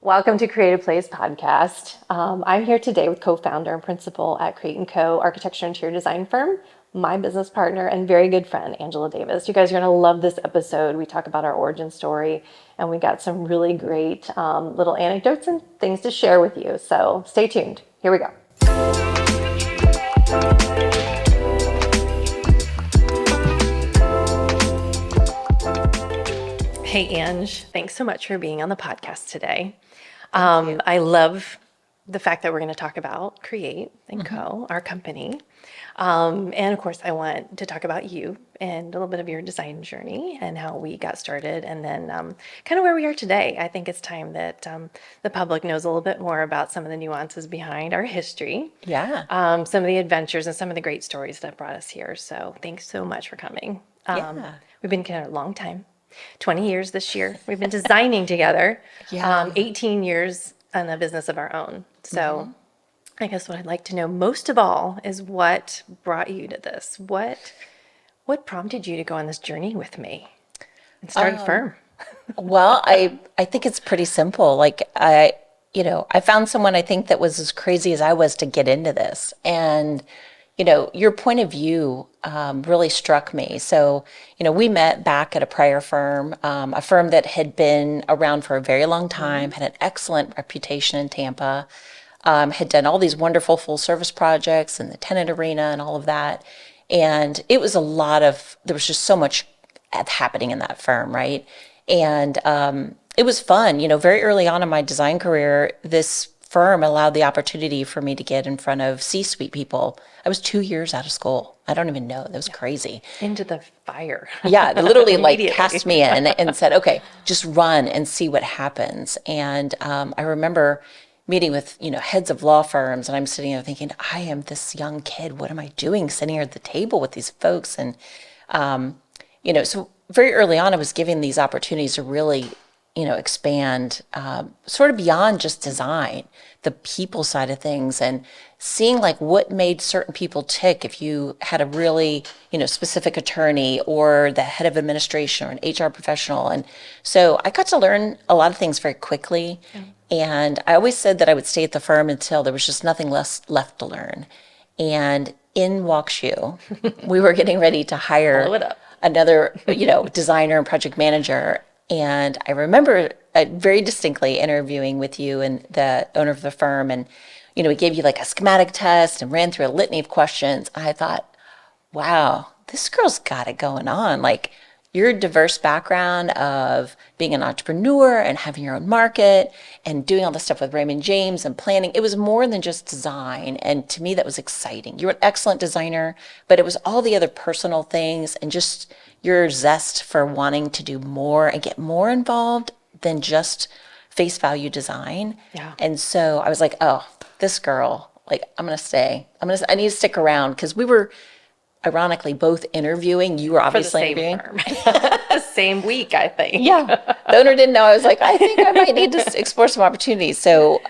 Welcome to CREATE+CO podcast. I'm here today with co-founder and principal at CREATE+CO architecture interior design firm, my business partner and very good friend, Angela Davis. You guys are going to love this episode. We talk about our origin story and we got some really great little anecdotes and things to share with you. So stay tuned. Here we go. Hey, Ange, thanks so much for being on the podcast today. I love the fact that we're going to talk about CREATE+CO, our company. And of course, I want to talk about you and a little bit of your design journey and how we got started and then kind of where we are today. I think it's time that the public knows a little bit more about some of the nuances behind our history. Yeah. Some of the adventures and some of the great stories that brought us here. So thanks so much for coming. Yeah. We've been together a long time. 20 years this year. We've been designing together. Yeah. 18 years in a business of our own. So I guess what I'd like to know most of all is what brought you to this? What prompted you to go on this journey with me and start a firm? Well, I think it's pretty simple. Like I found someone I think that was as crazy as I was to get into this. And, your point of view really struck me. So, we met back at a prior firm, a firm that had been around for a very long time, had an excellent reputation in Tampa, had done all these wonderful full service projects in the tenant arena and all of that. And it was there was just so much happening in that firm, right? And it was fun. Very early on in my design career, this firm allowed the opportunity for me to get in front of C-suite people. I was 2 years out of school. I don't even know. That was crazy. Into the fire. Yeah, they literally cast me in and said, okay, just run and see what happens. And I remember meeting with, heads of law firms, and I'm sitting there thinking, I am this young kid. What am I doing sitting here at the table with these folks? And, so very early on, I was given these opportunities to really, expand sort of beyond just design, the people side of things, and seeing like what made certain people tick. If you had a really, specific attorney or the head of administration or an HR professional. And so I got to learn a lot of things very quickly. And I always said that I would stay at the firm until there was just nothing less left to learn. And in walks you. We were getting ready to hire another, designer and project manager. And I remember very distinctly interviewing with you and the owner of the firm. And, we gave you like a schematic test and ran through a litany of questions. I thought, wow, this girl's got it going on. Like your diverse background of being an entrepreneur and having your own market and doing all this stuff with Raymond James and planning. It was more than just design. And to me, that was exciting. You're an excellent designer, but it was all the other personal things and just your zest for wanting to do more and get more involved than just face value design. Yeah. And so I was like, oh, this girl, like, I'm going to stay. I need to stick around because we were ironically both interviewing. You were obviously interviewing. The same week, I think. Yeah. The owner didn't know. I was like, I think I might need to explore some opportunities. So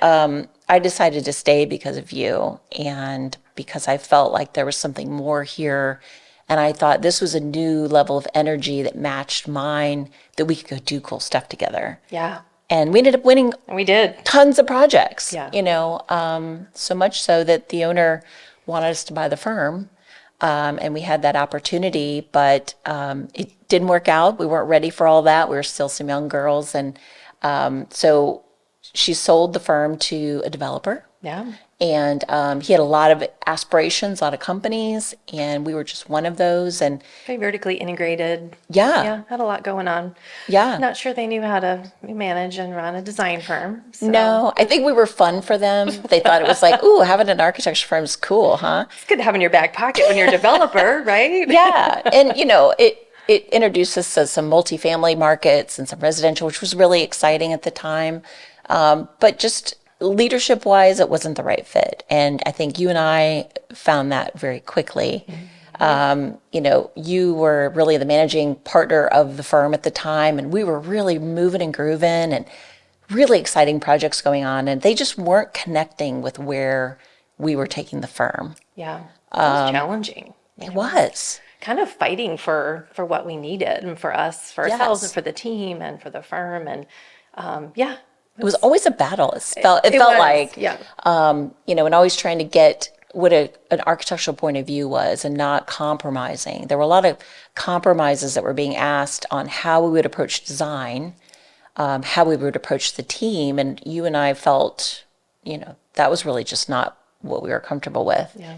I decided to stay because of you and because I felt like there was something more here. And I thought this was a new level of energy that matched mine, that we could go do cool stuff together. Yeah. And we ended up winning. And we did. Tons of projects. Yeah. So much so that the owner wanted us to buy the firm. And we had that opportunity, but it didn't work out. We weren't ready for all that. We were still some young girls. And so she sold the firm to a developer. Yeah. And he had a lot of aspirations, a lot of companies, and we were just one of those. And very vertically integrated. Yeah. Yeah, had a lot going on. Yeah. Not sure they knew how to manage and run a design firm. So. No, I think we were fun for them. They thought it was like, ooh, having an architecture firm is cool, huh? It's good to have in your back pocket when you're a developer, right? Yeah. And, it introduced us to some multifamily markets and some residential, which was really exciting at the time. But just leadership wise, it wasn't the right fit. And I think you and I found that very quickly. You were really the managing partner of the firm at the time, and we were really moving and grooving and really exciting projects going on. And they just weren't connecting with where we were taking the firm. Yeah. It was challenging. It was. Kind of fighting for what we needed and for us, for ourselves and for the team and for the firm. And It was always a battle. It felt was, like, yeah. And always trying to get what an architectural point of view was and not compromising. There were a lot of compromises that were being asked on how we would approach design, how we would approach the team. And you and I felt, that was really just not what we were comfortable with. Yeah.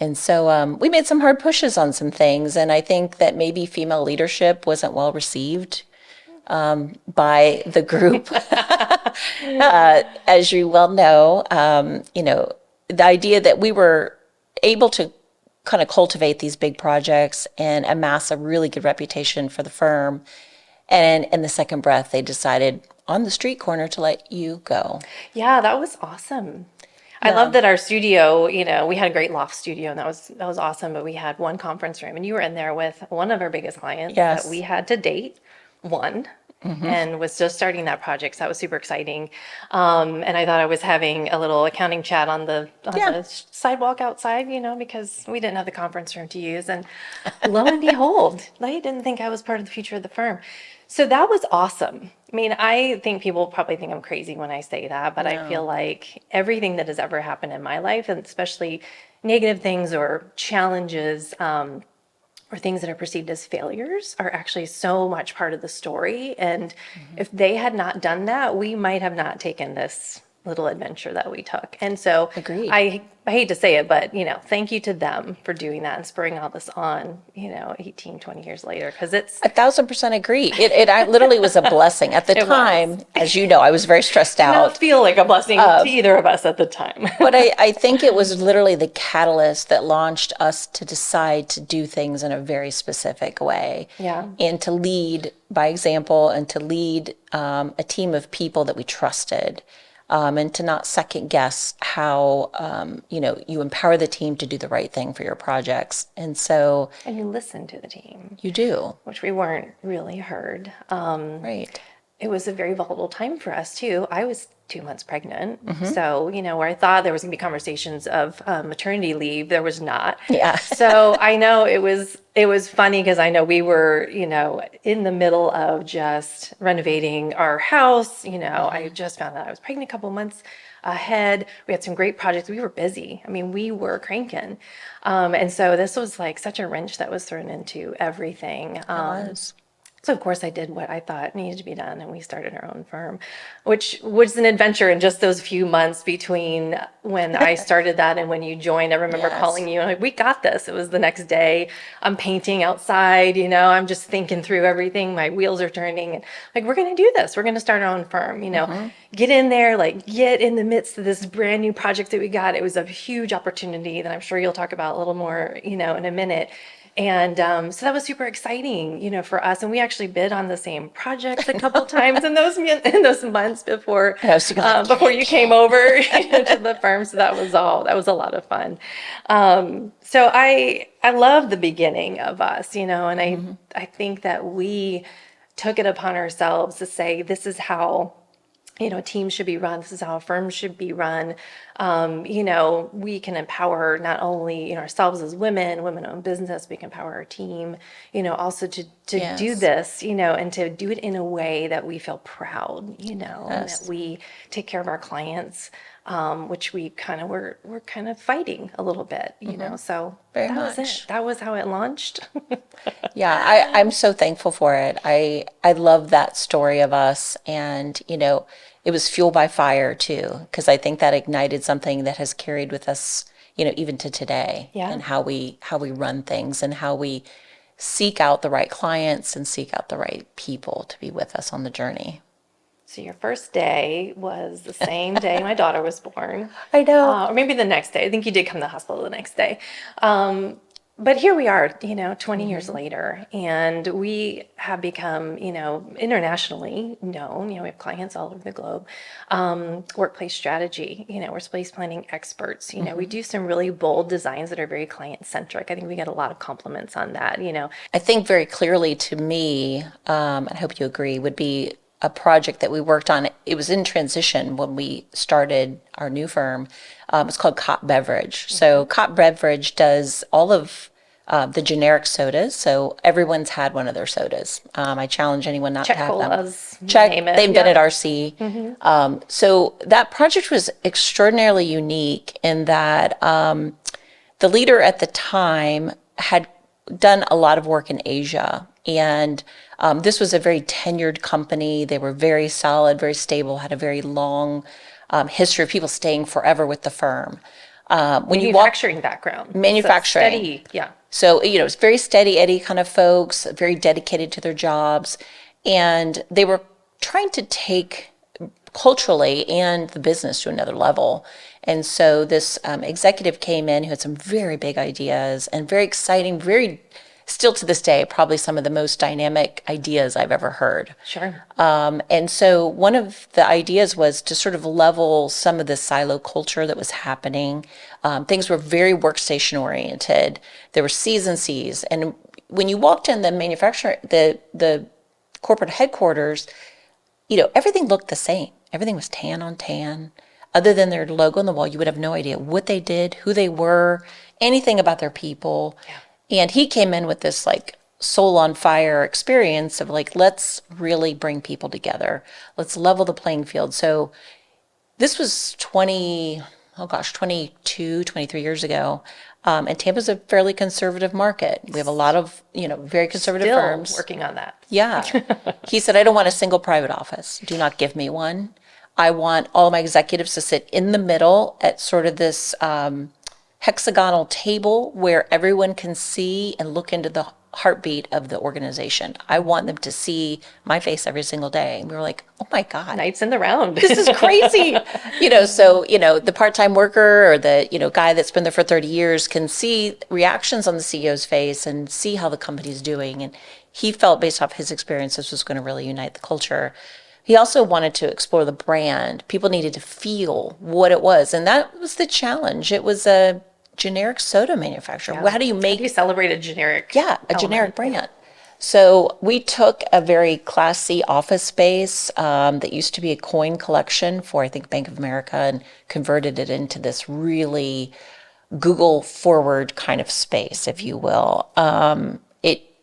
And so we made some hard pushes on some things. And I think that maybe female leadership wasn't well received by the group. As you well know, the idea that we were able to kind of cultivate these big projects and amass a really good reputation for the firm. And in the second breath, they decided on the street corner to let you go. Yeah, that was awesome. I love that our studio, we had a great loft studio, and that was awesome, but we had one conference room, and you were in there with one of our biggest clients Yes. that we had to date, and was just starting that project. So that was super exciting. And I thought I was having a little accounting chat on the sidewalk outside, because we didn't have the conference room to use. And lo and behold, they didn't think I was part of the future of the firm. So that was awesome. I mean, I think people probably think I'm crazy when I say that, but I feel like everything that has ever happened in my life, and especially negative things or challenges, or things that are perceived as failures, are actually so much part of the story. And if they had not done that, we might have not taken this little adventure that we took. And so Agreed. I hate to say it, but thank you to them for doing that and spurring all this on, 18, 20 years later, because it's 1,000% agree. It literally was a blessing at the time. As you know, I was very stressed did not out. feel like a blessing to either of us at the time. But I think it was literally the catalyst that launched us to decide to do things in a very specific way. Yeah. And to lead by example, and to lead a team of people that we trusted. And to not second guess how, you empower the team to do the right thing for your projects. And so. And you listen to the team. You do. Which we weren't really heard. Right. It was a very volatile time for us too. I was 2 months pregnant. So, where I thought there was gonna be conversations of maternity leave, there was not. Yeah. So I know it was funny because I know we were, in the middle of just renovating our house. I just found out I was pregnant a couple months ahead. We had some great projects. We were busy. I mean, we were cranking. And so this was like such a wrench that was thrown into everything. It was. So of course I did what I thought needed to be done, and we started our own firm, which was an adventure in just those few months between when I started that and when you joined. I remember calling you and like, we got this. It was the next day. I'm painting outside, I'm just thinking through everything. My wheels are turning, and like, we're going to do this. We're going to start our own firm, get in there, like get in the midst of this brand new project that we got. It was a huge opportunity that I'm sure you'll talk about a little more, in a minute. And so that was super exciting, for us. And we actually bid on the same projects a couple times in those months before you came over to the firm. So that was a lot of fun. So I love the beginning of us, and I think that we took it upon ourselves to say, this is how teams should be run. This is how a firm should be run. We can empower not only ourselves as women-owned business. We can empower our team. Also to do this. And to do it in a way that we feel proud. And that we take care of our clients, which we we're kind of fighting a little bit. So Very that much. was it. That was how it launched. Yeah, I'm so thankful for it. I love that story of us, and it was fuel by fire too, because I think that ignited something that has carried with us, even to today. Yeah. And how we run things, and how we seek out the right clients and seek out the right people to be with us on the journey. So your first day was the same day my daughter was born. I know. Or maybe the next day. I think you did come to the hospital the next day. But here we are, 20 years later, and we have become, internationally known. We have clients all over the globe. Workplace strategy, we're workplace planning experts. We do some really bold designs that are very client-centric. I think we get a lot of compliments on that, I think very clearly to me, I hope you agree, would be a project that we worked on. It was in transition when we started our new firm. It's called COP Beverage. So COP Beverage does all of the generic sodas. So everyone's had one of their sodas. I challenge anyone not to have them. Colas, Check. name it. They invented Yeah. RC. So that project was extraordinarily unique in that the leader at the time had done a lot of work in Asia. And this was a very tenured company. They were very solid, very stable, had a very long history of people staying forever with the firm. When you walk Manufacturing background. manufacturing, Steady, yeah. so, it's very steady Eddie kind of folks, very dedicated to their jobs. And they were trying to take culturally and the business to another level. And so this executive came in who had some very big ideas and very exciting, very, still to this day, probably some of the most dynamic ideas I've ever heard. Sure. And so one of the ideas was to sort of level some of the silo culture that was happening. Things were very workstation oriented. There were C's and C's. And when you walked in the manufacturer, the corporate headquarters, everything looked the same. Everything was tan on tan. Other than their logo on the wall, you would have no idea what they did, who they were, anything about their people. Yeah. And he came in with this like soul on fire experience of like, let's really bring people together. Let's level the playing field. So this was 22, 23 years ago. And Tampa's a fairly conservative market. We have a lot of, very conservative Still firms. working on that. Yeah. He said, I don't want a single private office. Do not give me one. I want all my executives to sit in the middle at sort of this hexagonal table where everyone can see and look into the heartbeat of the organization. I want them to see my face every single day. And we were like, oh my God. Knights in the round. This is crazy. So, the part-time worker or the, guy that's been there for 30 years can see reactions on the CEO's face and see how the company's doing. And he felt based off his experience, this was going to really unite the culture. He also wanted to explore the brand. People needed to feel what it was. And that was the challenge. It was a generic soda manufacturer. Yeah. How do you celebrate a generic generic brand? So we took a very Class C office space that used to be a coin collection for, I think, Bank of America, and converted it into this really Google forward kind of space, if you will.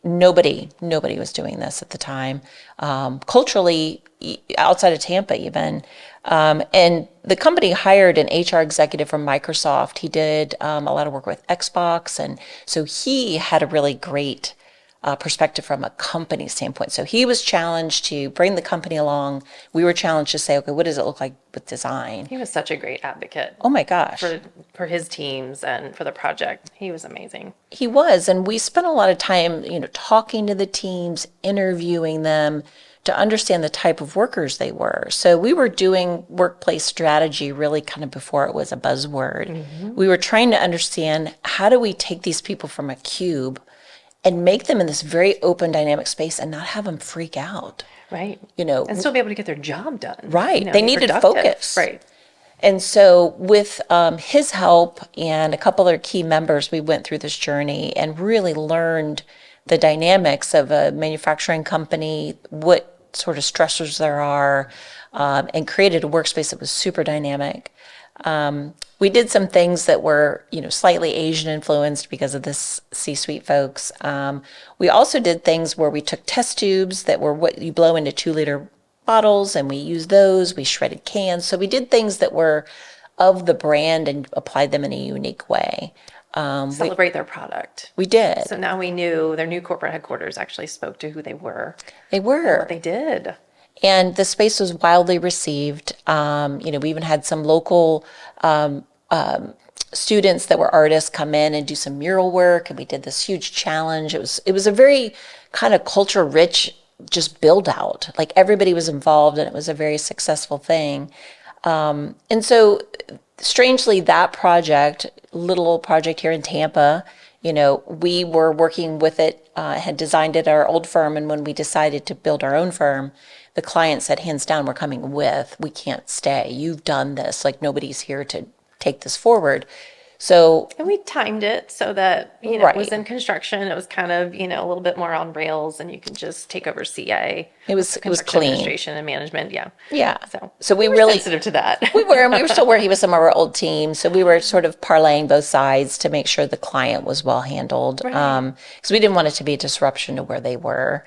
Nobody was doing this at the time. Culturally, outside of Tampa even. And the company hired an HR executive from Microsoft. He did a lot of work with Xbox. And so he had a really great perspective from a company standpoint. So he was challenged to bring the company along. We were challenged to say, okay, what does it look like with design? He was such a great advocate. Oh my gosh. For his teams and for the project. He was amazing. He was. And we spent a lot of time, talking to the teams, interviewing them to understand the type of workers they were. So we were doing workplace strategy really kind of before it was a buzzword. Mm-hmm. We were trying to understand, how do we take these people from a cube and make them in this very open, dynamic space and not have them freak out. Right. And still be able to get their job done. Right. They needed focus. Right. And so with his help and a couple other key members, we went through this journey and really learned the dynamics of a manufacturing company, what sort of stressors there are, and created a workspace that was super dynamic. We did some things that were, slightly Asian influenced because of this C-suite folks. We also did things where we took test tubes that were what you blow into 2-liter bottles, and we used those. We shredded cans. So we did things that were of the brand and applied them in a unique way. Celebrate their product. We did. So now we knew their new corporate headquarters actually spoke to who they were. They were. What they did. And the space was wildly received. We even had some local students that were artists come in and do some mural work, and we did this huge challenge. It was a very kind of culture rich just build out. Like everybody was involved, and it was a very successful thing. And so strangely, that project, little old project here in Tampa, we were working with it, had designed it at our old firm, and when we decided to build our own firm, the client said, hands down, we're coming with, we can't stay. You've done this, like nobody's here to take this forward. So And we timed it so that, it was Right. in construction. It was kind of, a little bit more on rails and you can just take over CA. it was Construction clean. administration and management. Yeah. Yeah. So, So we were really sensitive to that. we were, and we were still working with some of our old teams. So we were sort of parlaying both sides to make sure the client was well handled. Right. Because we didn't want it to be a disruption to where they were.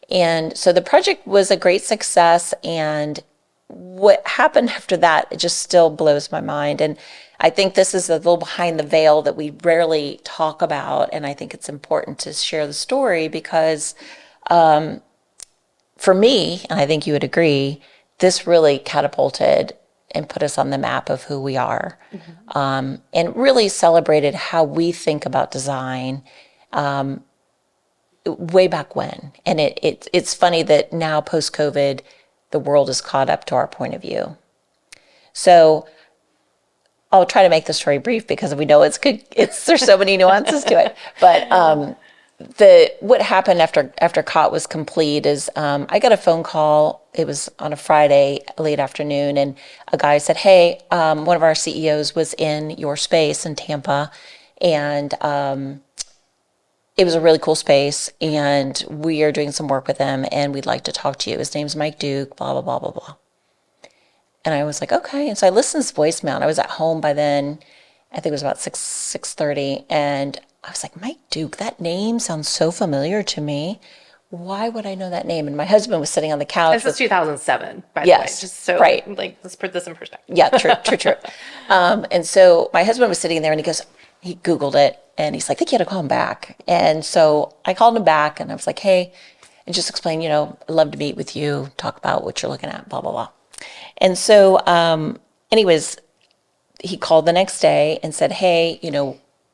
And so the project was a great success. And what happened after that, it just still blows my mind. And I think this is a little behind the veil that we rarely talk about. And I think it's important to share the story because for me, and I think you would agree, this really catapulted and put us on the map of who we are, and really celebrated how we think about design way back when. And it's funny that now post-COVID, the world is caught up to our point of view. So I'll try to make the story brief because we know it's good. There's so many nuances to it. But what happened after COT was complete is I got a phone call. It was on a Friday late afternoon, and a guy said, "Hey, one of our CEOs was in your space in Tampa, and it was a really cool space, and we are doing some work with him, and we'd like to talk to you. His name's Mike Duke, blah, blah, blah, blah, blah." And I was like, okay. And so I listened to this voicemail, and I was at home by then. I think it was about 6:30. And I was like, Mike Duke, that name sounds so familiar to me. Why would I know that name? And my husband was sitting on the couch. This was 2007, by the way. Yes, Just so, right. let's put this in perspective. Yeah, true. And so my husband was sitting there, and he Googled it, and he's like, I think you had to call him back. And so I called him back, and I was like, hey, and just explain, I'd love to meet with you, talk about what you're looking at, blah, blah, blah. And so, anyways, he called the next day and said, hey,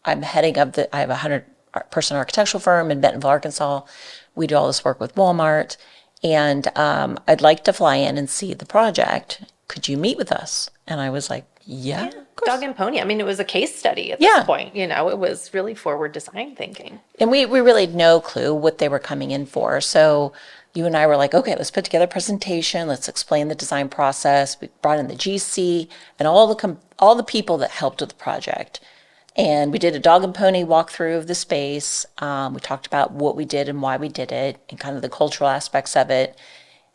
I'm heading up I have a 100-person architectural firm in Bentonville, Arkansas. We do all this work with Walmart. And I'd like to fly in and see the project. Could you meet with us? And I was like, yeah, of course. Dog and pony. I mean, it was a case study at this point. It was really forward design thinking. And we really had no clue what they were coming in for. So you and I were like, okay, let's put together a presentation. Let's explain the design process. We brought in the GC and all the people that helped with the project. And we did a dog and pony walkthrough of the space. We talked about what we did and why we did it and kind of the cultural aspects of it.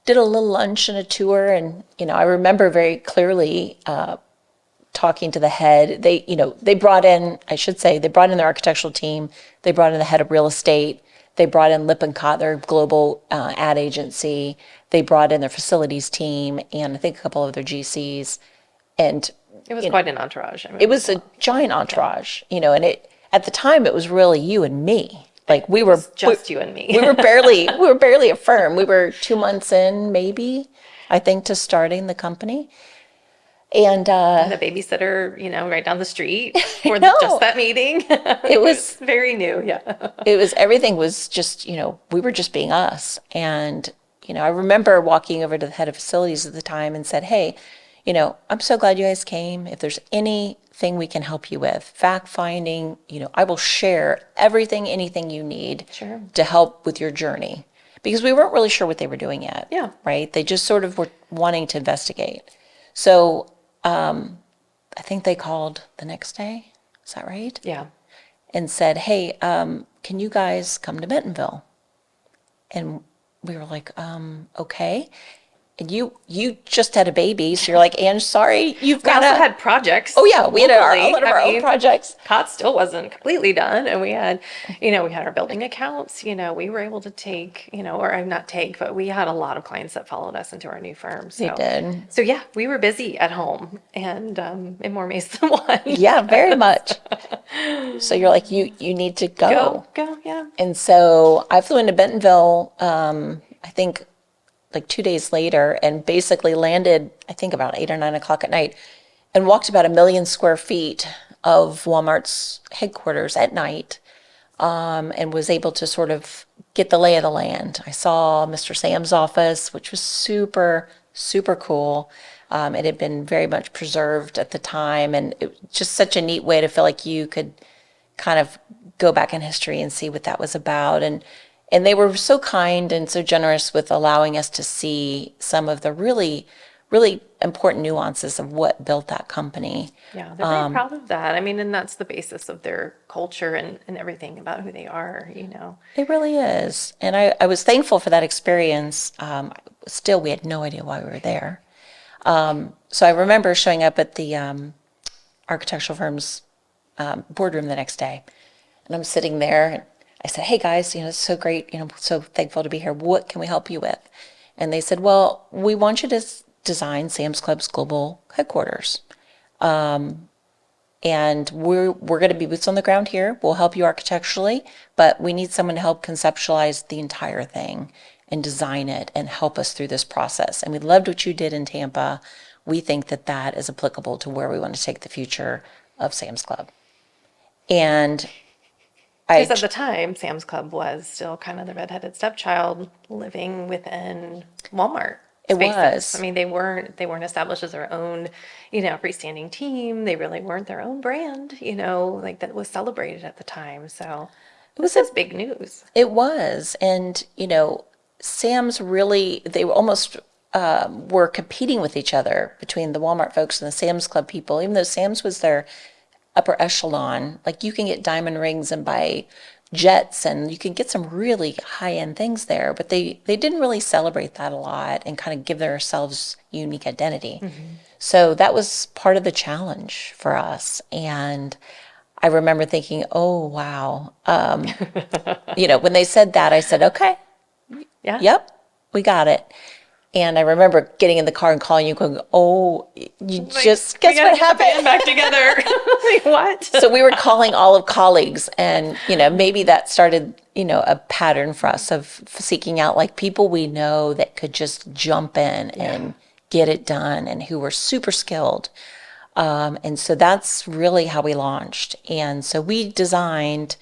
Did a little lunch and a tour. And, I remember very clearly talking to the head. They brought in their architectural team. They brought in the head of real estate. They brought in Lippincott, their global ad agency. They brought in their facilities team and I think a couple of their GCs. And it was quite an entourage. I mean, it was a giant entourage, and at the time it was really you and me. Like you and me. we were barely a firm. We were 2 months in, maybe, I think, to starting the company. And a babysitter, right down the street for just that meeting. It was very new. Yeah. Everything was just, we were just being us. And, I remember walking over to the head of facilities at the time and said, hey, I'm so glad you guys came. If there's anything we can help you with, fact finding, I will share anything you need to help with your journey. Because we weren't really sure what they were doing yet. Yeah. Right? They just sort of were wanting to investigate. So I think they called the next day. Is that right? Yeah. And said, hey, can you guys come to Bentonville? And we were like, okay. And you just had a baby, so you're like, Ange, sorry, you've got We also had projects. Oh yeah, we had locally. a lot of our own projects. COT still wasn't completely done, and we had our building accounts. We were able to take, or not take, but we had a lot of clients that followed us into our new firm. So, we did. So yeah, we were busy at home, and in more ways than one. Yeah, very much. So you're like, you need to go. Go, yeah. And so I flew into Bentonville. I think, like 2 days later, and basically landed, I think about 8 or 9 o'clock at night, and walked about 1 million square feet of Walmart's headquarters at night, and was able to sort of get the lay of the land. I saw Mr. Sam's office, which was super, super cool. It had been very much preserved at the time, and it was just such a neat way to feel like you could kind of go back in history and see what that was about. And they were so kind and so generous with allowing us to see some of the really really important nuances of what built that company. Yeah, they're very proud of that. I mean, and that's the basis of their culture and everything about who they are, you know. It really is. And I was thankful for that experience. Still, we had no idea why we were there. So I remember showing up at the architectural firm's boardroom the next day. And I'm sitting there and I said, hey guys, it's so great, so thankful to be here. What can we help you with? And they said, well, we want you to design Sam's Club's global headquarters. And we're going to be boots on the ground here. We'll help you architecturally, but we need someone to help conceptualize the entire thing and design it and help us through this process. And we loved what you did in Tampa. We think that that is applicable to where we want to take the future of Sam's Club. And Because at the time, Sam's Club was still kind of the redheaded stepchild living within Walmart It spaces. was. I mean, they weren't established as their own, freestanding team. They really weren't their own brand, like that was celebrated at the time. So this is big news. It was. And, Sam's really, they were almost were competing with each other between the Walmart folks and the Sam's Club people, even though Sam's was their upper echelon. Like you can get diamond rings and buy jets and you can get some really high-end things there, but they didn't really celebrate that a lot and kind of give themselves unique identity. So that was part of the challenge for us. And I remember thinking, oh, wow. When they said that, I said, okay, Yeah. yep, we got it. And I remember getting in the car and calling you going, oh, you just, guess what happened? Back together. Like, what? So we were calling all of colleagues and, maybe that started, a pattern for us of seeking out like people we know that could just jump in and get it done and who were super skilled. And so that's really how we launched. And so we designed,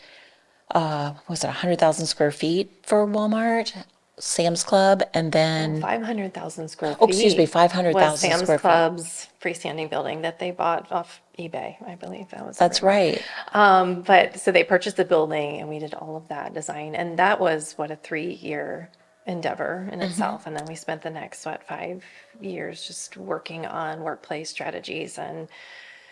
was it 100,000 square feet for Walmart, Sam's Club, and then 500,000 square feet. Oh, excuse me, 500,000 was Sam's square feet. Club's freestanding building that they bought off eBay, I believe that was. That's right. But so they purchased the building and we did all of that design. And that was a 3-year endeavor in itself. And then we spent the next, 5 years just working on workplace strategies and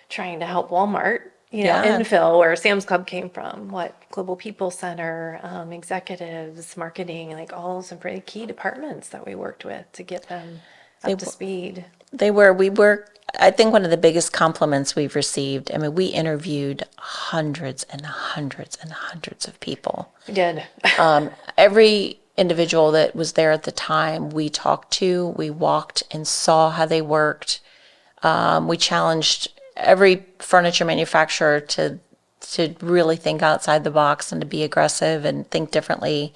trying to help Walmart, infill where Sam's Club came from, Global People Center, executives, marketing, like all some pretty key departments that we worked with to get them up to speed. We were, I think one of the biggest compliments we've received, I mean, we interviewed hundreds and hundreds and hundreds of people. We did. Every individual that was there at the time we talked to, we walked and saw how they worked. We challenged every furniture manufacturer to really think outside the box and to be aggressive and think differently.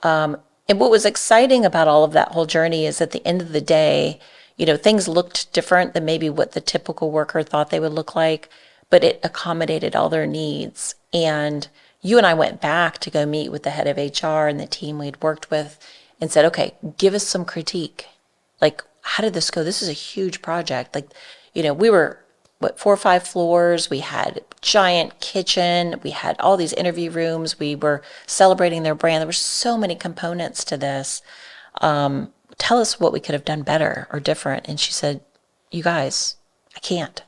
And what was exciting about all of that whole journey is at the end of the day, things looked different than maybe what the typical worker thought they would look like, but it accommodated all their needs. And you and I went back to go meet with the head of HR and the team we'd worked with and said, okay, give us some critique. Like, how did this go? This is a huge project. Like, we were 4 or 5 floors. We had giant kitchen. We had all these interview rooms. We were celebrating their brand. There were so many components to this. Tell us what we could have done better or different. And she said, you guys, I can't.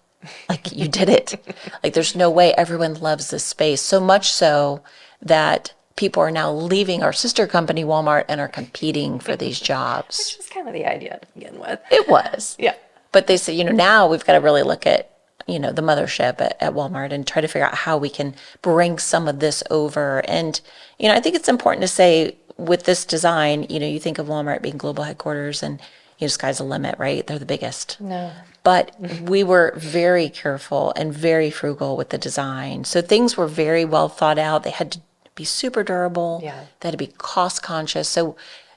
Like, you did it. Like, there's no way. Everyone loves this space. So much so that people are now leaving our sister company, Walmart, and are competing for these jobs. Which was kind of the idea to begin with. It was. Yeah. But they said, now we've got to really look at the mothership at Walmart and try to figure out how we can bring some of this over. And, I think it's important to say with this design, you think of Walmart being global headquarters and, sky's the limit, right? They're the biggest. No. But we were very careful and very frugal with the design. So things were very well thought out. They had to be super durable. Yeah. They had to be cost conscious. So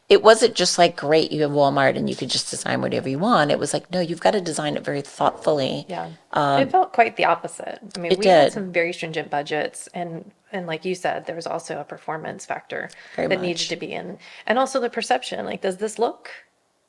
it wasn't just like, great, you have Walmart and you could just design whatever you want. It was like, no, you've got to design it very thoughtfully. Yeah. It felt quite the opposite. I mean, we had some very stringent budgets and like you said, there was also a performance factor that needed to be in. And also the perception, like, does this look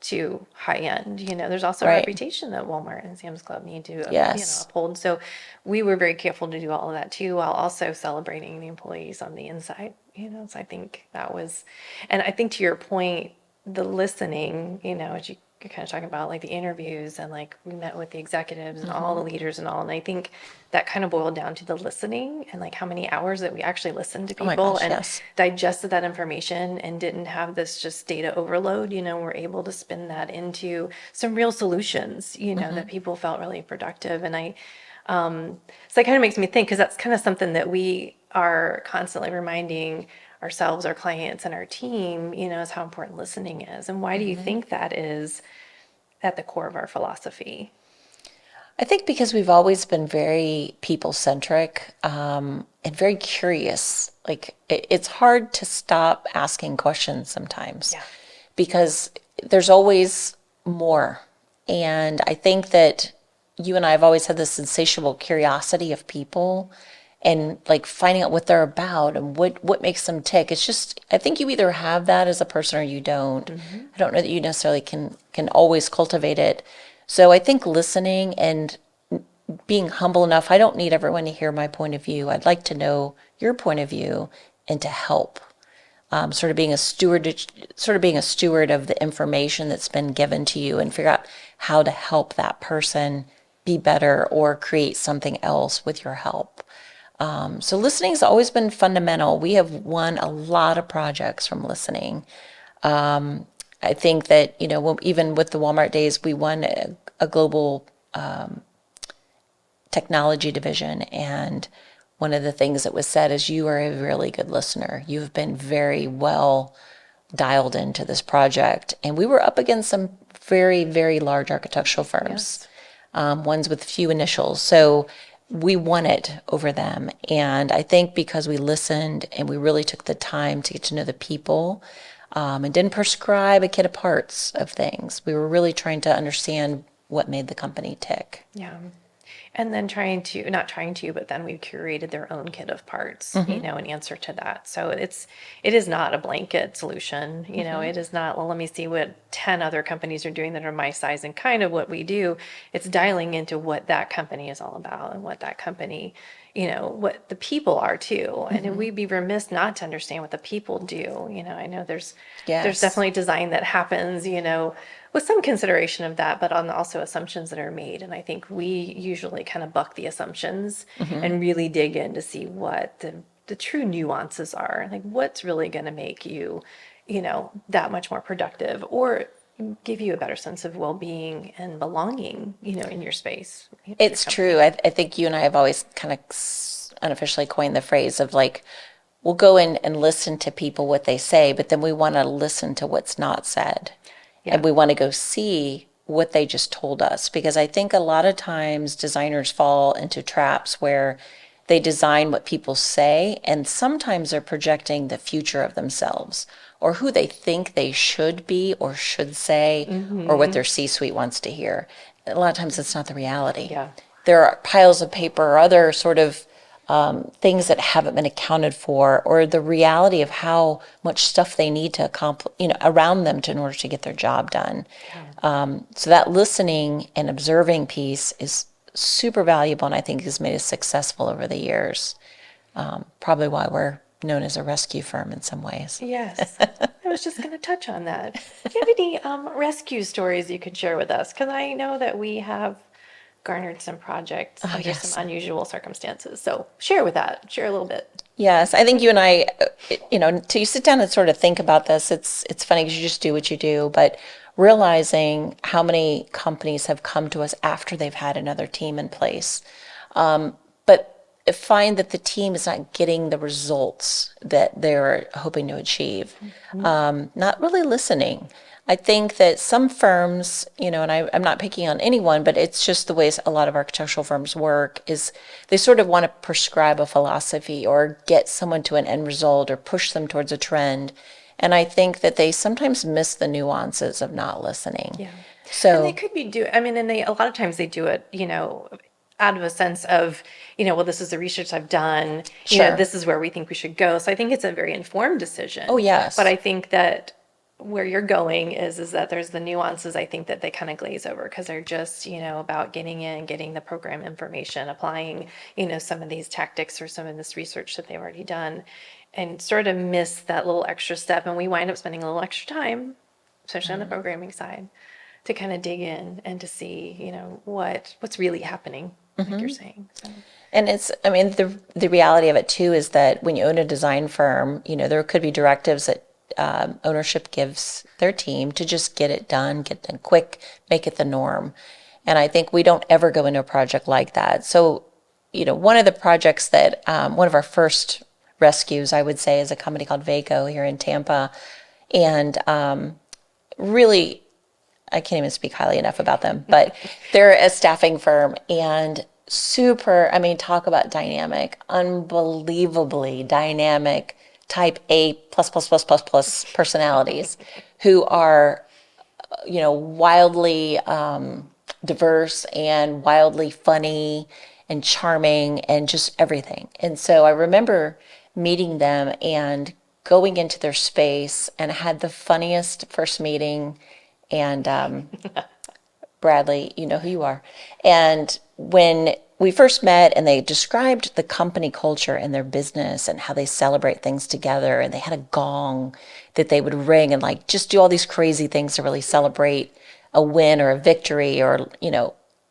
too high end? There's also a reputation that Walmart and Sam's Club need to uphold. So we were very careful to do all of that too, while also celebrating the employees on the inside. So I think that was, and I think to your point, the listening, as you you're kind of talking about like the interviews and like we met with the executives and all the leaders and all. And I think that kind of boiled down to the listening and like how many hours that we actually listened to Oh my people gosh, and yes. digested that information and didn't have this just data overload. We're able to spin that into some real solutions, that people felt really productive. And so that kind of makes me think, because that's kind of something that we are constantly reminding ourselves, our clients, and our team, is how important listening is. And why do you think that is at the core of our philosophy? I think because we've always been very people centric and very curious. Like it's hard to stop asking questions sometimes Yeah. because there's always more. And I think that you and I have always had this insatiable curiosity of people and like finding out what they're about and what makes them tick. It's just I think you either have that as a person or you don't. I don't know that you necessarily can always cultivate it. So I think listening and being humble enough, I don't need everyone to hear my point of view. I'd like to know your point of view and to help. Sort of being a steward of the information that's been given to you and figure out how to help that person be better or create something else with your help. So listening has always been fundamental. We have won a lot of projects from listening. I think that, even with the Walmart days, we won a global technology division. And one of the things that was said is you are a really good listener. You've been very well dialed into this project. And we were up against some very, very large architectural firms, ones with few initials. So we won it over them. And I think because we listened and we really took the time to get to know the people and didn't prescribe a kit of parts of things, we were really trying to understand what made the company tick. Yeah. And then not trying to, but then we've curated their own kit of parts, in answer to that. So it is not a blanket solution. It is not, well, let me see what 10 other companies are doing that are my size and kind of what we do. It's dialing into what that company is all about and what that company, what the people are too. And we'd be remiss not to understand what the people do. I know there's Yes. definitely design that happens, with some consideration of that, but on also assumptions that are made. And I think we usually kind of buck the assumptions and really dig in to see what the true nuances are. Like what's really going to make you, that much more productive or give you a better sense of well-being and belonging, in your space. Your It's company. true. I think you and I have always kind of unofficially coined the phrase of like, we'll go in and listen to people what they say, but then we want to listen to what's not said. Yeah. And we want to go see what they just told us. Because I think a lot of times designers fall into traps where they design what people say, and sometimes they're projecting the future of themselves or who they think they should be or should say or what their C-suite wants to hear. A lot of times it's not the reality. Yeah. There are piles of paper or other sort of things that haven't been accounted for, or the reality of how much stuff they need to accomplish, around them in order to get their job done. So that listening and observing piece is super valuable, and I think has made us successful over the years. Probably why we're known as a rescue firm in some ways. Yes. I was just going to touch on that. Do you have any rescue stories you could share with us? Because I know that we have garnered some projects under yes. some unusual circumstances. So share a little bit. Yes, I think you and I, till you sit down and sort of think about this, it's funny because you just do what you do, but realizing how many companies have come to us after they've had another team in place, but find that the team is not getting the results that they're hoping to achieve, not really listening. I think that some firms, and I'm not picking on anyone, but it's just the way a lot of architectural firms work, is they sort of want to prescribe a philosophy or get someone to an end result or push them towards a trend. And I think that they sometimes miss the nuances of not listening. Yeah. So, And they could be a lot of times they do it, out of a sense of, well, this is the research I've done, Sure. this is where we think we should go. So I think it's a very informed decision. Oh, yes. But I think that where you're going is that there's the nuances I think that they kind of glaze over because they're just, about getting the program information, applying, some of these tactics or some of this research that they've already done and sort of miss that little extra step. And we wind up spending a little extra time, especially on the programming side, to kind of dig in and to see, what's really happening, like you're saying. So. And the reality of it too is that when you own a design firm, there could be directives that ownership gives their team to just get it done quick, make it the norm. And I think we don't ever go into a project like that. So, one of the projects that, one of our first rescues, I would say, is a company called Vaco here in Tampa. And really, I can't even speak highly enough about them, but they're a staffing firm and super, talk about dynamic, unbelievably dynamic type A plus plus plus plus plus personalities who are, wildly diverse and wildly funny and charming and just everything. And so I remember meeting them and going into their space and had the funniest first meeting. And Bradley, you know who you are. And when we first met and they described the company culture and their business and how they celebrate things together, and they had a gong that they would ring and like just do all these crazy things to really celebrate a win or a victory, or,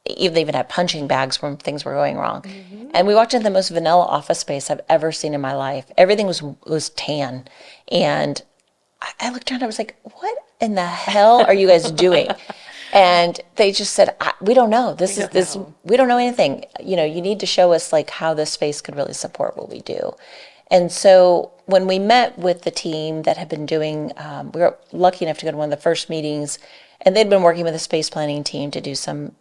they even had punching bags when things were going wrong. Mm-hmm. And we walked into the most vanilla office space I've ever seen in my life. Everything was tan. And I looked around, I was like, what in the hell are you guys doing? And they just said, we don't know. We don't know anything. You need to show us like how this space could really support what we do. And so when we met with the team that had been doing, we were lucky enough to go to one of the first meetings, and they'd been working with a space planning team to do some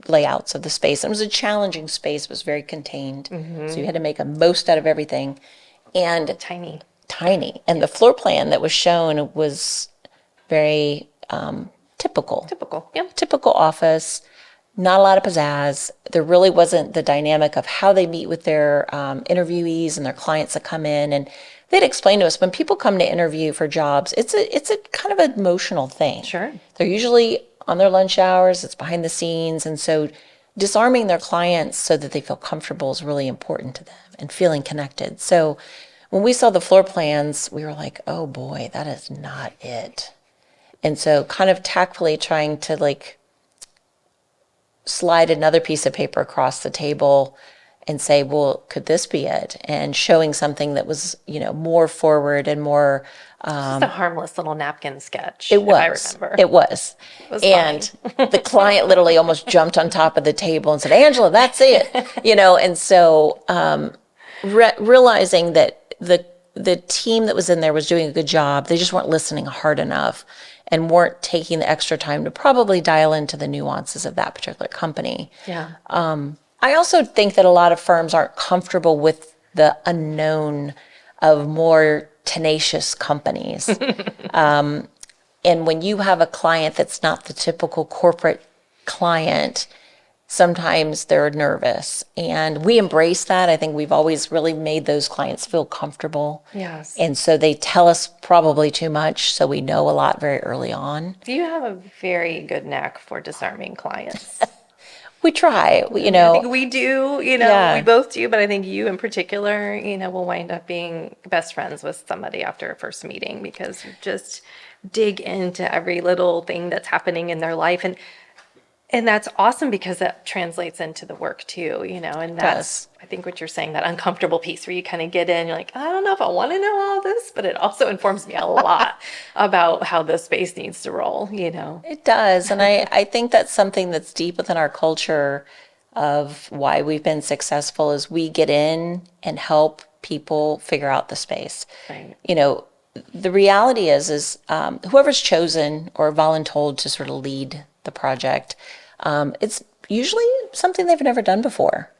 layouts of the space. And it was a challenging space. It was very contained. Mm-hmm. So you had to make a most out of everything. And tiny. And the floor plan that was shown was very typical. Typical office, not a lot of pizzazz. There really wasn't the dynamic of how they meet with their interviewees and their clients that come in. And they'd explain to us, when people come to interview for jobs, it's a kind of an emotional thing. Sure. They're usually on their lunch hours, it's behind the scenes. And so disarming their clients so that they feel comfortable is really important to them, and feeling connected. So when we saw the floor plans, we were like, oh boy, that is not it. And so kind of tactfully trying to like slide another piece of paper across the table and say, well, could this be it? And showing something that was, more forward and more... just a harmless little napkin sketch, it was, if I remember. It was. And the client literally almost jumped on top of the table and said, Angela, that's it. And so realizing that the team that was in there was doing a good job. They just weren't listening hard enough and weren't taking the extra time to probably dial into the nuances of that particular company. Yeah. I also think that a lot of firms aren't comfortable with the unknown of more tenacious companies. And when you have a client that's not the typical corporate client, sometimes they're nervous. And we embrace that. I think we've always really made those clients feel comfortable. Yes. And so they tell us probably too much, so we know a lot very early on. You have a very good knack for disarming clients. We try, I think we do, Yeah. We both do, but I think you in particular, will wind up being best friends with somebody after a first meeting, because you just dig into every little thing that's happening in their life. And that's awesome, because that translates into the work too, and that's, I think, what you're saying, that uncomfortable piece where you kind of get in, you're like, I don't know if I want to know all this, but it also informs me a lot about how the space needs to roll, It does. And I think that's something that's deep within our culture of why we've been successful, is we get in and help people figure out the space. Right. The reality is whoever's chosen or voluntold to sort of lead the project, it's usually something they've never done before.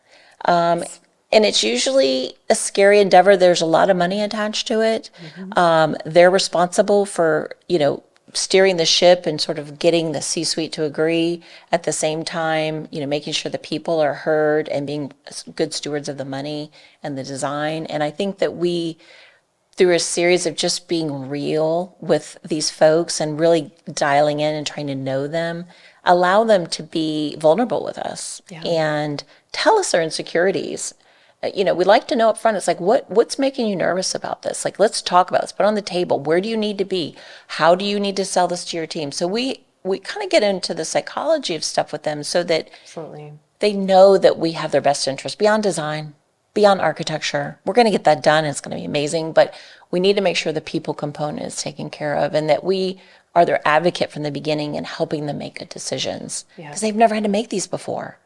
And it's usually a scary endeavor. There's a lot of money attached to it. Mm-hmm. They're responsible for, steering the ship and sort of getting the C-suite to agree. At the same time, making sure the people are heard and being good stewards of the money and the design. And I think that we, through a series of just being real with these folks and really dialing in and trying to know them, allow them to be vulnerable with us. Yeah. And tell us their insecurities. We like to know up front. It's like, what's making you nervous about this? Like, let's talk about this. Put it on the table. Where do you need to be? How do you need to sell this to your team? So we we kind of get into the psychology of stuff with them so that Absolutely. they know that we have their best interest beyond design, beyond architecture. We're going to get that done. It's going to be amazing, but we need to make sure the people component is taken care of and that we are their advocate from the beginning and helping them make good decisions because they've never had to make these before.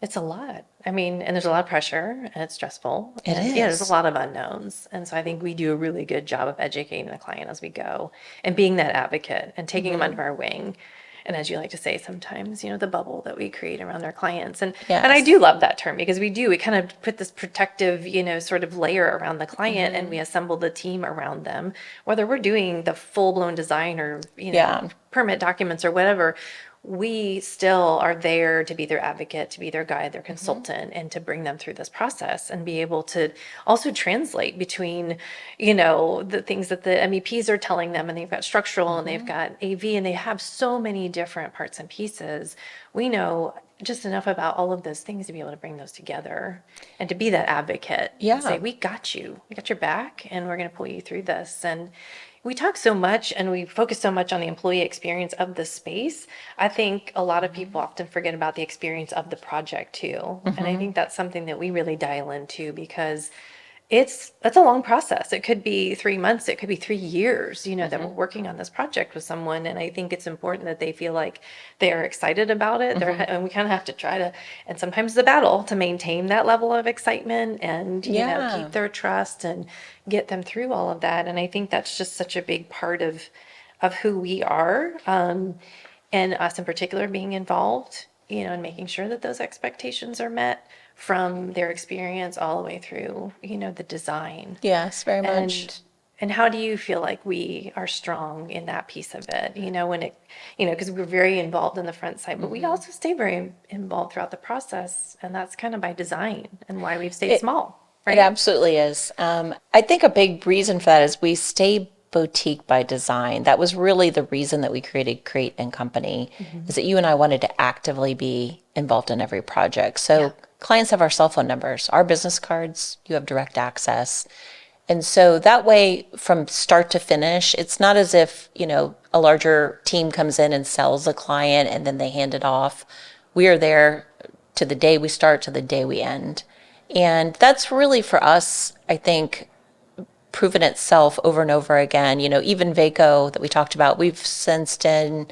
It's a lot. I mean, and there's a lot of pressure and it's stressful. It And is. yeah, there's a lot of unknowns. And so I think we do a really good job of educating the client as we go and being that advocate and taking them under our wing. And as you like to say sometimes, the bubble that we create around our clients. And I do love that term because we kind of put this protective, sort of layer around the client and we assemble the team around them, whether we're doing the full blown design or, permit documents or whatever. We still are there to be their advocate, to be their guide, their consultant, and to bring them through this process and be able to also translate between, the things that the MEPs are telling them, and they've got structural and they've got AV, and they have so many different parts and pieces. We know just enough about all of those things to be able to bring those together and to be that advocate. Yeah. And say, we got you. We got your back, and we're going to pull you through this. And we talk so much and we focus so much on the employee experience of the space. I think a lot of people often forget about the experience of the project too. And I think that's something that we really dial into because it's a long process. It could be 3 months, it could be 3 years, that we're working on this project with someone. And I think it's important that they feel like they are excited about it. And we kind of have to try to, and sometimes the battle to maintain that level of excitement and, keep their trust and get them through all of that. And I think that's just such a big part of who we are, and us in particular being involved, and making sure that those expectations are met from their experience all the way through, the design. Yes, very much. And how do you feel like we are strong in that piece of it? When it, because we're very involved in the front side, but we also stay very involved throughout the process. And that's kind of by design and why we've stayed small, right? It absolutely is. I think a big reason for that is we stay boutique by design. That was really the reason that we created Create and Company, is that you and I wanted to actively be involved in every project. So clients have our cell phone numbers, our business cards, you have direct access. And so that way, from start to finish, it's not as if, a larger team comes in and sells a client and then they hand it off. We are there to the day we start to the day we end. And that's really for us, I think, proven itself over and over again. Even Vaco that we talked about, we've since done,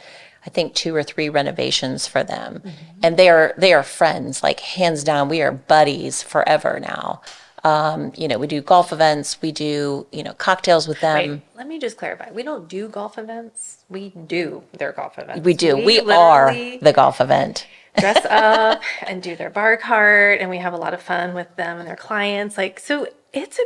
I think, 2 or 3 renovations for them. And they are friends, like hands down, we are buddies forever now. We do golf events, we do, cocktails with them. Wait, let me just clarify. We don't do golf events. We do their golf events. We do. We are the golf event. Dress up and do their bar cart, and we have a lot of fun with them and their clients. So it's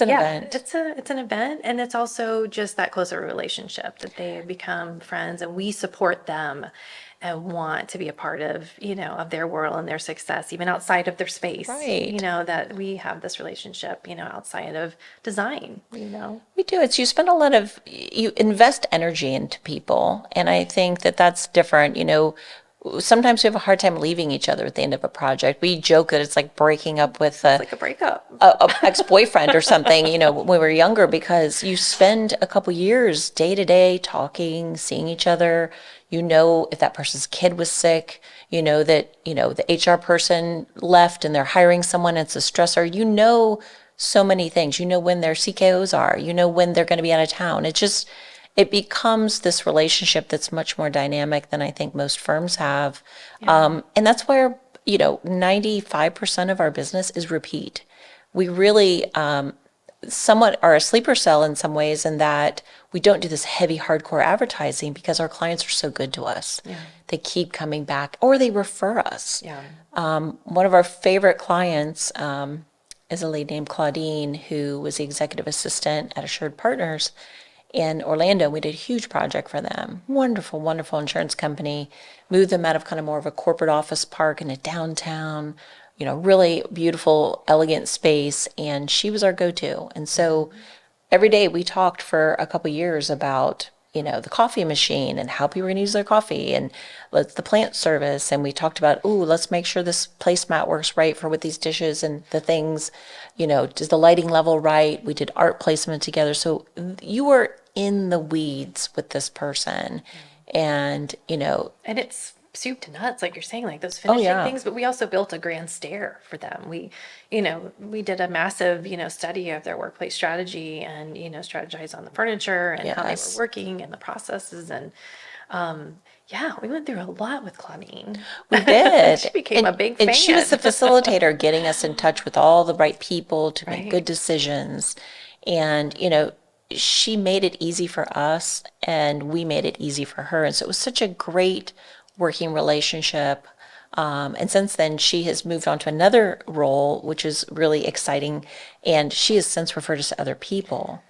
an event. It's an event, and it's also just that closer relationship that they become friends, and we support them and want to be a part of, of their world and their success, even outside of their space. Right. That we have this relationship, outside of design, We do. You invest energy into people, and I think that that's different. Sometimes we have a hard time leaving each other at the end of a project. We joke that it's like breaking up with like a breakup, a ex-boyfriend or something, when we were younger, because you spend a couple years day to day talking, seeing each other. If that person's kid was sick, that, the HR person left and they're hiring someone, it's a stressor. So many things. When their CKOs are, when they're going to be out of town. It becomes this relationship that's much more dynamic than I think most firms have. And that's where, 95% of our business is repeat. We really somewhat are a sleeper cell in some ways in that we don't do this heavy hardcore advertising because our clients are so good to us. Yeah. They keep coming back or they refer us. Yeah. One of our favorite clients is a lady named Claudine, who was the executive assistant at Assured Partners in Orlando. We did a huge project for them. Wonderful, wonderful insurance company. Moved them out of kind of more of a corporate office park into downtown, really beautiful, elegant space. And she was our go-to. And so every day we talked for a couple years about, the coffee machine and how people are going to use their coffee and the plant service. And we talked about, let's make sure this placemat works right for with these dishes and the things, does the lighting level right? We did art placement together. So you were in the weeds with this person. And, And it's soup to nuts, like you're saying, like those oh finishing yeah, things. But we also built a grand stair for them. We did a massive, study of their workplace strategy and, strategize on the furniture and how they were yes. working and the processes. And yeah, we went through a lot with Claudine. We did. She became a big And she was the fan. facilitator, getting us in touch with all the right people to make good Right. decisions. And, she made it easy for us and we made it easy for her. And so it was such a great working relationship. And since then, she has moved on to another role, which is really exciting. And she has since referred us to other people,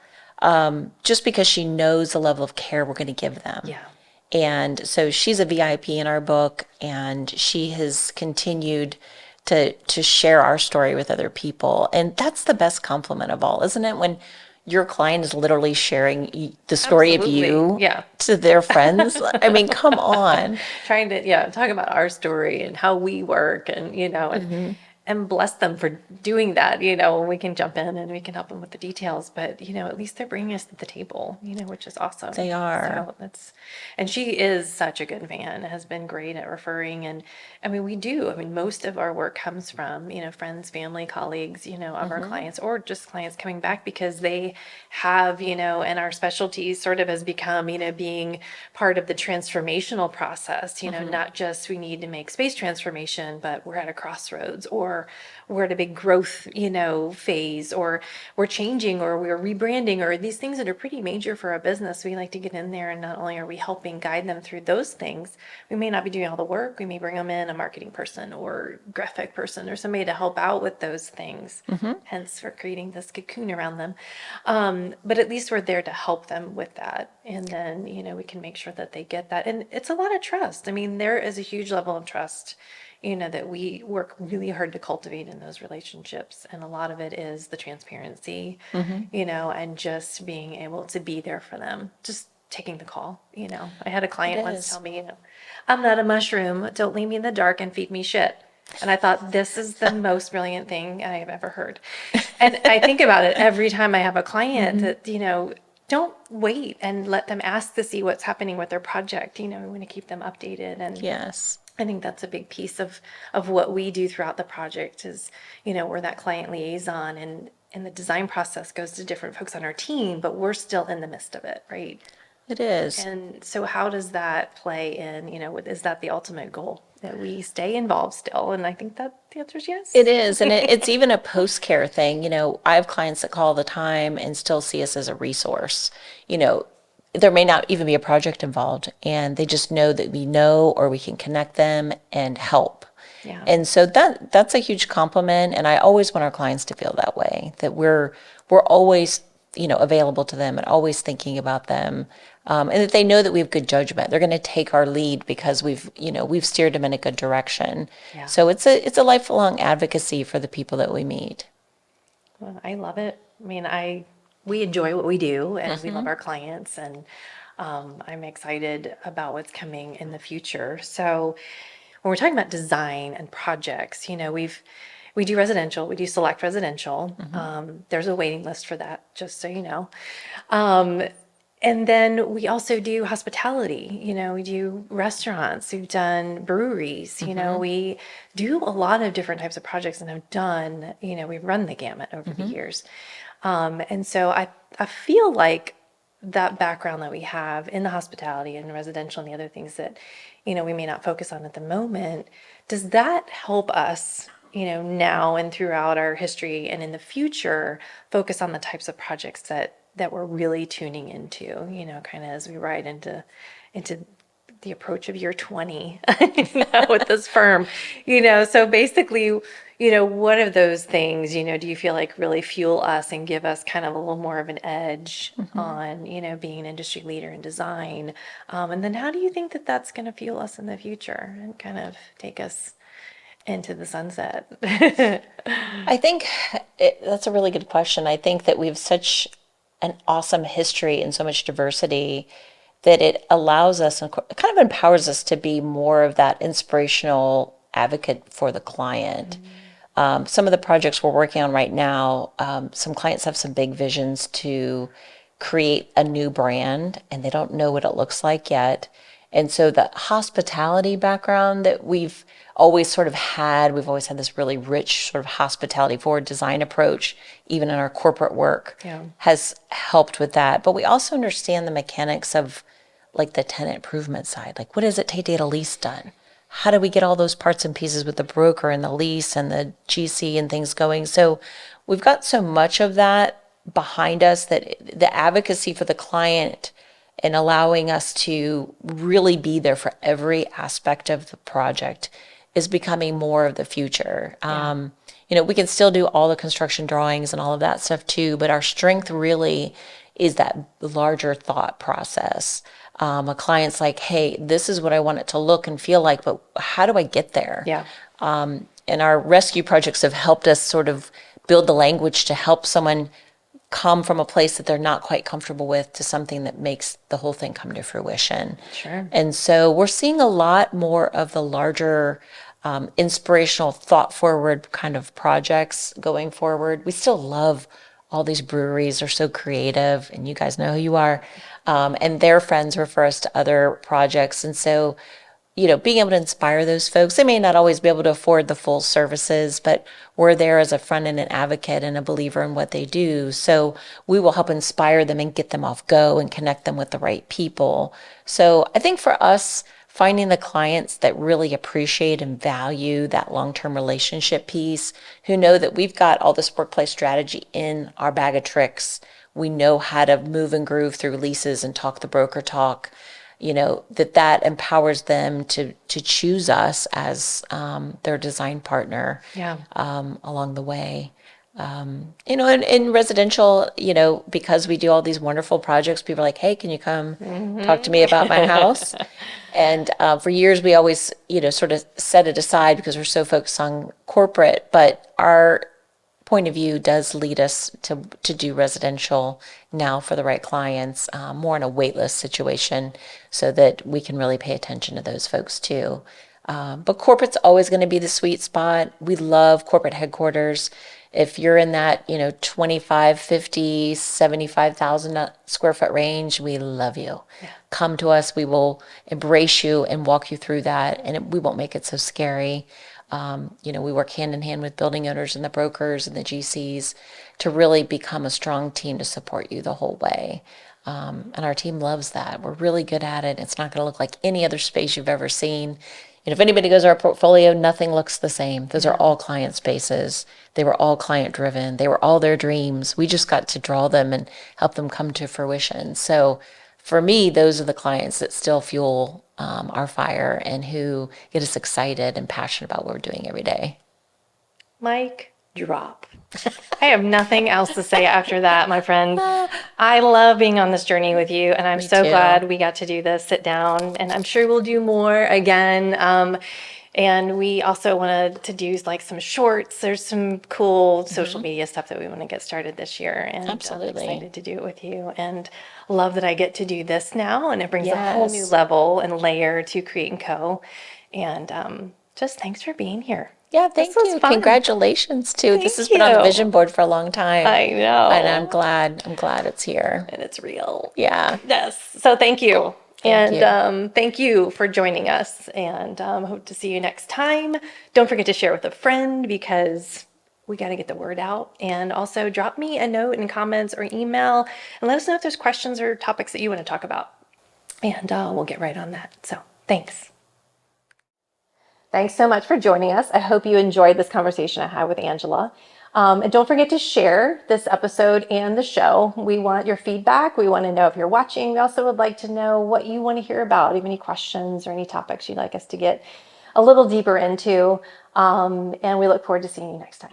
just because she knows the level of care we're going to give them. Yeah. And so she's a VIP in our book, and she has continued to share our story with other people. And that's the best compliment of all, isn't it? When your client is literally sharing the story of Absolutely. you Yeah. to their friends. I mean, come on. Trying to, yeah, talk about our story and how we work and, and bless them for doing that, and we can jump in and we can help them with the details, but, at least they're bringing us to the table, which is awesome. They are. So and she is such a good fan, has been great at referring. And I mean, most of our work comes from, friends, family, colleagues, of our clients, or just clients coming back because they have, and our specialty sort of has become, being part of the transformational process, not just we need to make space transformation, but we're at a crossroads, or we're at a big growth, phase, or we're changing, or we're rebranding, or these things that are pretty major for our business. We like to get in there, and not only are we helping guide them through those things, we may not be doing all the work. We may bring them in a marketing person or graphic person or somebody to help out with those things. Hence, we're creating this cocoon around them. But at least we're there to help them with that. And then, we can make sure that they get that. And it's a lot of trust. I mean, there is a huge level of trust, that we work really hard to cultivate in those relationships. And a lot of it is the transparency, and just being able to be there for them, just taking the call. I had a client It once is. tell me, I'm not a mushroom. Don't leave me in the dark and feed me shit. And I thought, this is the most brilliant thing I have ever heard. And I think about it every time I have a client that, don't wait and let them ask to see what's happening with their project. We want to keep them updated. And Yes. I think that's a big piece of what we do throughout the project is, we're that client liaison, and the design process goes to different folks on our team, but we're still in the midst of it, right? It is. And so how does that play in, is that the ultimate goal, that we stay involved still? And I think that the answer is yes. It is. And it's even a post-care thing. I have clients that call all the time and still see us as a resource. There may not even be a project involved, and they just know that we know, or we can connect them and help. Yeah. And so that's a huge compliment. And I always want our clients to feel that way, that we're always, available to them and always thinking about them. And that they know that we have good judgment. They're going to take our lead because we've steered them in a good direction. Yeah. So it's a lifelong advocacy for the people that we meet. Well, I love it. I mean, we enjoy what we do, and we love our clients, and I'm excited about what's coming in the future. So when we're talking about design and projects, we do residential, we do select residential. There's a waiting list for that, just so you know. And then we also do hospitality, we do restaurants, we've done breweries, we do a lot of different types of projects, and have done, we've run the gamut over the years. And so I feel like that background that we have in the hospitality and residential and the other things that, we may not focus on at the moment, does that help us, now and throughout our history and in the future, focus on the types of projects that we're really tuning into, kind of as we ride into the approach of year 20 with this firm, so basically, what of those things, do you feel like really fuel us and give us kind of a little more of an edge on, being an industry leader in design? And then how do you think that that's going to fuel us in the future and kind of take us into the sunset? I think that's a really good question. I think that we have such an awesome history and so much diversity that it allows us and kind of empowers us to be more of that inspirational advocate for the client. Some of the projects we're working on right now, some clients have some big visions to create a new brand, and they don't know what it looks like yet. And so the hospitality background that we've always had this really rich sort of hospitality forward design approach, even in our corporate work, has helped with that. But we also understand the mechanics of like the tenant improvement side. Like, what does it take to get a lease done? How do we get all those parts and pieces with the broker and the lease and the GC and things going? So we've got so much of that behind us that the advocacy for the client and allowing us to really be there for every aspect of the project is becoming more of the future. We can still do all the construction drawings and all of that stuff too, but our strength really is that larger thought process. A client's like, hey, this is what I want it to look and feel like, but how do I get there? Yeah. And our rescue projects have helped us sort of build the language to help someone come from a place that they're not quite comfortable with to something that makes the whole thing come to fruition. Sure. And so we're seeing a lot more of the larger inspirational, thought forward kind of projects going forward. We still love all these breweries are so creative, and you guys know who you are. And their friends refer us to other projects. And so, being able to inspire those folks, they may not always be able to afford the full services, but we're there as a friend and an advocate and a believer in what they do. So we will help inspire them and get them off go and connect them with the right people. So I think for us, finding the clients that really appreciate and value that long-term relationship piece, who know that we've got all this workplace strategy in our bag of tricks. We know how to move and groove through leases and talk the broker talk, that empowers them to choose us as their design partner along the way. In residential, because we do all these wonderful projects, people are like, hey, can you come talk to me about my house? And for years, we always, sort of set it aside because we're so focused on corporate, but our point of view does lead us to do residential now for the right clients, more in a wait list situation so that we can really pay attention to those folks too. But corporate's always going to be the sweet spot. We love corporate headquarters. If you're in that, 25, 50, 75,000 square foot range, we love you. Yeah. Come to us. We will embrace you and walk you through that. And we won't make it so scary. We work hand in hand with building owners and the brokers and the GCs to really become a strong team to support you the whole way. And our team loves that. We're really good at it. It's not going to look like any other space you've ever seen. And if anybody goes to our portfolio, nothing looks the same. Those are all client spaces. They were all client driven. They were all their dreams. We just got to draw them and help them come to fruition. So for me, those are the clients that still fuel our fire and who get us excited and passionate about what we're doing every day. Mic drop. I have nothing else to say after that, my friend. I love being on this journey with you, and I'm so glad we got to do this, sit down, and I'm sure we'll do more again. And we also wanted to do like some shorts. There's some cool social media stuff that we want to get started this year. And absolutely. I'm excited to do it with you. And love that I get to do this now. And it brings a whole new level and layer to Create & Co. And just thanks for being here. Yeah, thank you. Congratulations too. This has been on the vision board for a long time. I know. And I'm glad it's here. And it's real. Yeah. Yes. So thank you. Thank you for joining us, and hope to see you next time. Don't forget to share with a friend because we got to get the word out. And also drop me a note in comments or email and let us know if there's questions or topics that you want to talk about. And we'll get right on that. So thanks. Thanks so much for joining us. I hope you enjoyed this conversation I had with Angela. And don't forget to share this episode and the show. We want your feedback. We want to know if you're watching. We also would like to know what you want to hear about, if any questions or any topics you'd like us to get a little deeper into. And we look forward to seeing you next time.